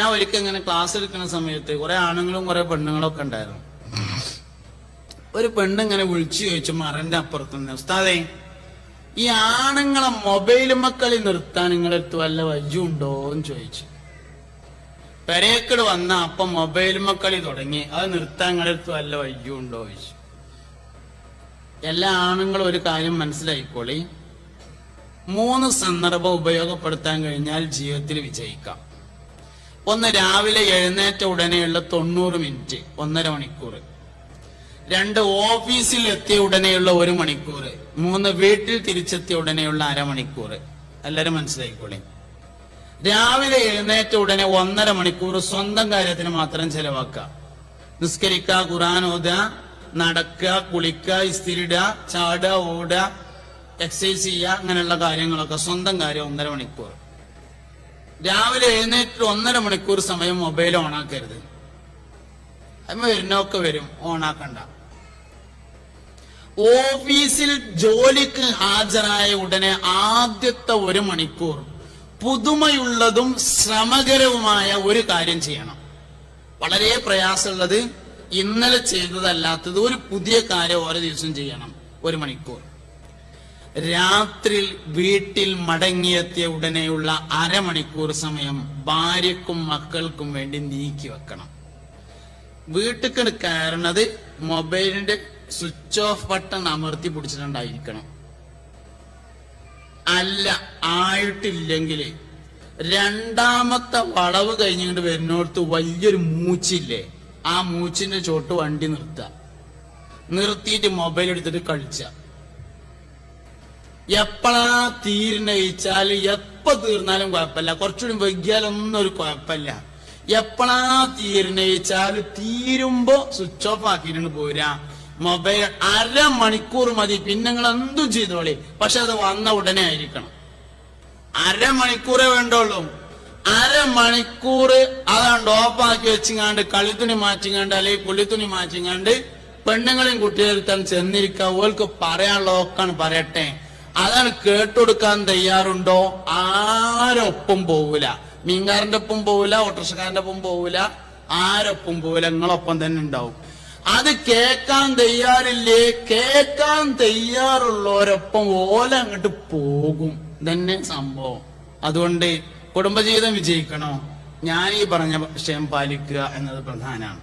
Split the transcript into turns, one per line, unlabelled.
ഞാൻ ഒരിക്കൽ ഇങ്ങനെ ക്ലാസ് എടുക്കുന്ന സമയത്ത് കുറെ ആണുങ്ങളും കുറെ പെണ്ണുങ്ങളും ഒക്കെ ഉണ്ടായിരുന്നു. ഒരു പെണ്ണിങ്ങനെ വിളിച്ചു ചോദിച്ചു മറന്റെ അപ്പുറത്തുനിന്ന്, ഉസ്താദേ ഈ ആണുങ്ങളെ മൊബൈൽ മക്കളി നിർത്താൻ നിങ്ങളെടുത്ത് വല്ല വയ്യുണ്ടോ എന്ന് ചോദിച്ചു. പെരേക്കട് വന്ന അപ്പം മൊബൈൽ മക്കളി തുടങ്ങി, അത് നിർത്താൻ നിങ്ങളെടുത്ത് വല്ല വയ്യുണ്ടോ ചോദിച്ചു. എല്ലാ ആണുങ്ങളും ഒരു കാര്യം മനസ്സിലായിക്കോളി, 3 സന്ദർഭം ഉപയോഗപ്പെടുത്താൻ കഴിഞ്ഞാൽ ജീവിതത്തിൽ വിജയിക്കാം. ഒന്ന്, രാവിലെ എഴുന്നേറ്റ ഉടനെയുള്ള 90 മിനിറ്റ് 1.5 മണിക്കൂർ. 2, ഓഫീസിൽ എത്തിയ ഉടനെയുള്ള 1 മണിക്കൂർ. 3, വീട്ടിൽ തിരിച്ചെത്തിയ ഉടനെയുള്ള 1/2 മണിക്കൂർ. എല്ലാരും മനസ്സിലായിക്കോളി. രാവിലെ എഴുന്നേറ്റ ഉടനെ 1.5 മണിക്കൂർ സ്വന്തം കാര്യത്തിന് മാത്രം ചെലവാക്കുക. നിസ്കരിക്കുക, ഖുർആൻ ഓതുക, നടക്കുക, കുളിക്കുക, ഇസ്തിരിടുക, ചാടുക, ഓടുക, എക്സസൈസ് ചെയ്യുക, അങ്ങനെയുള്ള കാര്യങ്ങളൊക്കെ സ്വന്തം കാര്യം 1.5 മണിക്കൂർ. രാവിലെ എഴുന്നേറ്റ് 1.5 മണിക്കൂർ സമയം മൊബൈൽ ഓണാക്കരുത്. അമ്മ വരുന്നൊക്കെ വരും, ഓണാക്കണ്ട. ഓഫീസിൽ ജോലിക്ക് ഹാജരായ ഉടനെ ആദ്യത്തെ 1 മണിക്കൂർ പുതുമയുള്ളതും ശ്രമകരവുമായ ഒരു കാര്യം ചെയ്യണം. വളരെ പ്രയാസമുള്ളത്, ഇന്നലെ ചെയ്തതല്ലാത്തത് ഒരു പുതിയ കാര്യം ഓരോ ദിവസം ചെയ്യണം. 1 മണിക്കൂർ. രാത്രി വീട്ടിൽ മടങ്ങിയെത്തിയ ഉടനെയുള്ള 1/2 മണിക്കൂർ സമയം ഭാര്യക്കും മക്കൾക്കും വേണ്ടി നീക്കി വെക്കണം. വീട്ടിൽ കയറുന്നത് മൊബൈലിന്റെ സ്വിച്ച് ഓഫ് ബട്ടൺ അമർത്തി പിടിച്ചിട്ടുണ്ടായിരിക്കണം. അല്ല, ആയിട്ടില്ലെങ്കിൽ 2ാമത്തെ വളവ് കഴിഞ്ഞിട്ട് വരുന്നിടത്ത് വലിയൊരു മൂച്ചില്ലേ, ആ മൂച്ചിന്റെ ചോട്ട് വണ്ടി നിർത്തിയിട്ട് മൊബൈൽ എടുത്തിട്ട് കളിച്ച. എപ്പോഴാ തീരുന്നയിച്ചാൽ എപ്പോ തീർന്നാലും കുഴപ്പമില്ല, കുറച്ചുകൂടി വൈകിയാലൊന്നും ഒരു കുഴപ്പമില്ല. എപ്പോഴാ തീരുന്നയിച്ചാൽ തീരുമ്പോ സ്വിച്ച് ഓഫ് ആക്കിയിട്ട് പോരാ. മൊബൈൽ 1/2 മണിക്കൂർ മതി, പിന്നെ നിങ്ങൾ എന്തും ചെയ്തോളി, പക്ഷെ അത് വന്ന ഉടനെ ആയിരിക്കണം. 1/2 മണിക്കൂറേ വേണ്ടുള്ളൂ. 1/2 മണിക്കൂർ അതാണ്ട് ഓഫാക്കി വെച്ചിങ്ങാണ്ട് കളിത്തുണി മാറ്റിങ്ങാണ്ട് അല്ലെങ്കിൽ പുള്ളിത്തുണി മാറ്റിങ്ങാണ്ട് പെണ്ണുങ്ങളെയും കുട്ടികളെടുത്താണ് ചെന്നിരിക്കുക. ഓൾക്ക് പറയാനുള്ളതൊക്കെ പറയട്ടെ, അതാണ് കേട്ടുകൊടുക്കാൻ തയ്യാറുണ്ടോ? ആരൊപ്പം പോവൂല, മീൻകാരന്റെ ഒപ്പം പോവൂല, ഓട്ടോറിക്ഷക്കാരന്റെ ഒപ്പം പോവൂല, ആരൊപ്പം പോവൂല, നിങ്ങളൊപ്പം തന്നെ ഉണ്ടാവും. അത് കേൾക്കാൻ തയ്യാറില്ലേ? കേൾക്കാൻ തയ്യാറുള്ളവരൊപ്പം ഓല അങ്ങോട്ട് പോകും, തന്നെ സംഭവം. അതുകൊണ്ട് കുടുംബജീവിതം വിജയിക്കണോ, ഞാൻ ഈ പറഞ്ഞ വിഷയം പാലിക്കുക എന്നത് പ്രധാനമാണ്.